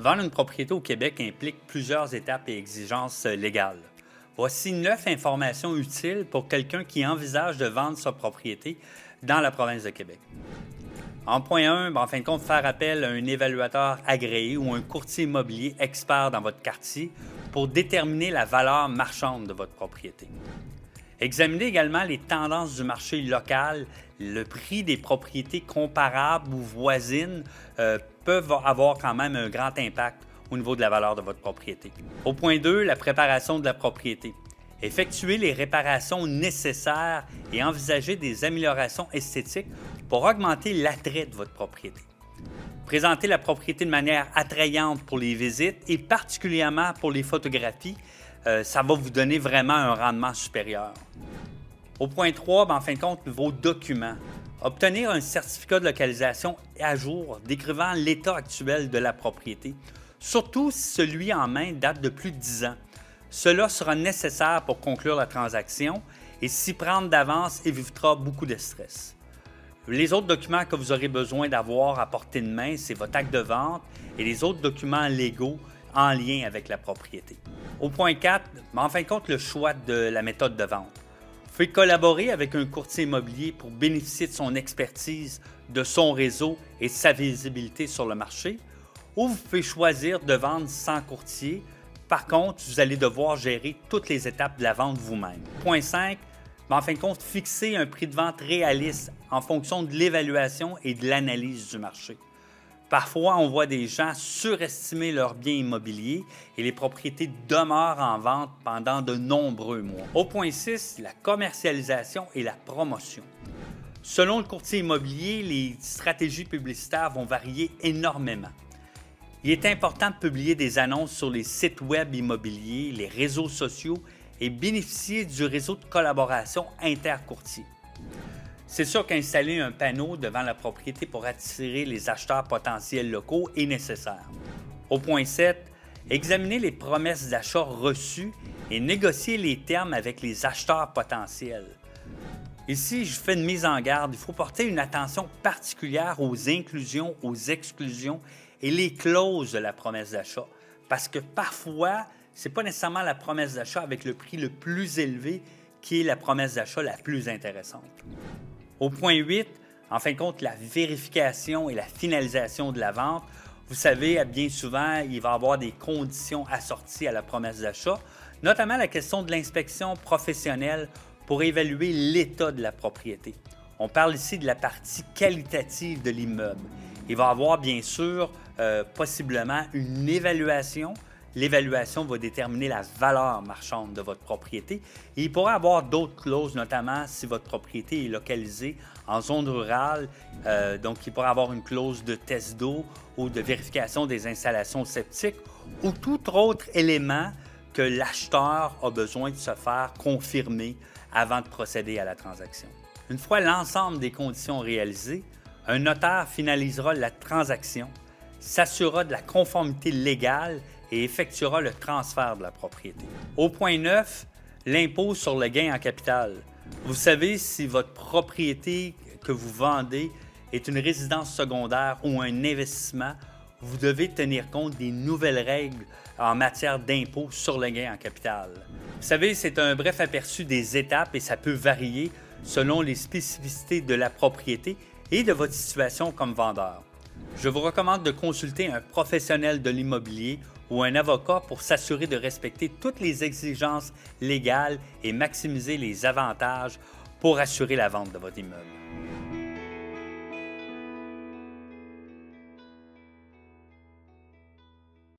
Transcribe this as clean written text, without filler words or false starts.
Vendre une propriété au Québec implique plusieurs étapes et exigences légales. Voici 9 informations utiles pour quelqu'un qui envisage de vendre sa propriété dans la province de Québec. En point 1, en fin de compte, faire appel à un évaluateur agréé ou un courtier immobilier expert dans votre quartier pour déterminer la valeur marchande de votre propriété. Examinez également les tendances du marché local. Le prix des propriétés comparables ou voisines peuvent avoir quand même un grand impact au niveau de la valeur de votre propriété. Au point 2, la préparation de la propriété. Effectuez les réparations nécessaires et envisagez des améliorations esthétiques pour augmenter l'attrait de votre propriété. Présentez la propriété de manière attrayante pour les visites et particulièrement pour les photographies. Ça va vous donner vraiment un rendement supérieur. Au point 3, en fin de compte, vos documents. Obtenir un certificat de localisation à jour décrivant l'état actuel de la propriété, surtout si celui en main date de plus de 10 ans. Cela sera nécessaire pour conclure la transaction et s'y prendre d'avance évitera beaucoup de stress. Les autres documents que vous aurez besoin d'avoir à portée de main, c'est votre acte de vente et les autres documents légaux en lien avec la propriété. Au point 4, en fin de compte, le choix de la méthode de vente. Vous pouvez collaborer avec un courtier immobilier pour bénéficier de son expertise, de son réseau et de sa visibilité sur le marché, ou vous pouvez choisir de vendre sans courtier. Par contre, vous allez devoir gérer toutes les étapes de la vente vous-même. Point 5, en fin de compte, fixer un prix de vente réaliste en fonction de l'évaluation et de l'analyse du marché. Parfois, on voit des gens surestimer leurs biens immobiliers et les propriétés demeurent en vente pendant de nombreux mois. Au point 6, la commercialisation et la promotion. Selon le courtier immobilier, les stratégies publicitaires vont varier énormément. Il est important de publier des annonces sur les sites web immobiliers, les réseaux sociaux et bénéficier du réseau de collaboration intercourtier. C'est sûr qu'installer un panneau devant la propriété pour attirer les acheteurs potentiels locaux est nécessaire. Au point 7, examinez les promesses d'achat reçues et négocier les termes avec les acheteurs potentiels. Ici, je fais une mise en garde. Il faut porter une attention particulière aux inclusions, aux exclusions et les clauses de la promesse d'achat. Parce que parfois, ce n'est pas nécessairement la promesse d'achat avec le prix le plus élevé qui est la promesse d'achat la plus intéressante. Au point 8, en fin de compte, la vérification et la finalisation de la vente. Vous savez, bien souvent, il va y avoir des conditions assorties à la promesse d'achat, notamment la question de l'inspection professionnelle pour évaluer l'état de la propriété. On parle ici de la partie qualitative de l'immeuble. Il va y avoir bien sûr possiblement une évaluation. L'évaluation va déterminer la valeur marchande de votre propriété et il pourrait y avoir d'autres clauses, notamment si votre propriété est localisée en zone rurale. Donc, il pourrait y avoir une clause de test d'eau ou de vérification des installations septiques ou tout autre élément que l'acheteur a besoin de se faire confirmer avant de procéder à la transaction. Une fois l'ensemble des conditions réalisées, un notaire finalisera la transaction, s'assurera de la conformité légale et effectuera le transfert de la propriété. Au point 9, l'impôt sur le gain en capital. Vous savez si votre propriété que vous vendez est une résidence secondaire ou un investissement, vous devez tenir compte des nouvelles règles en matière d'impôt sur le gain en capital. Vous savez, c'est un bref aperçu des étapes et ça peut varier selon les spécificités de la propriété et de votre situation comme vendeur. Je vous recommande de consulter un professionnel de l'immobilier ou un avocat pour s'assurer de respecter toutes les exigences légales et maximiser les avantages pour assurer la vente de votre immeuble.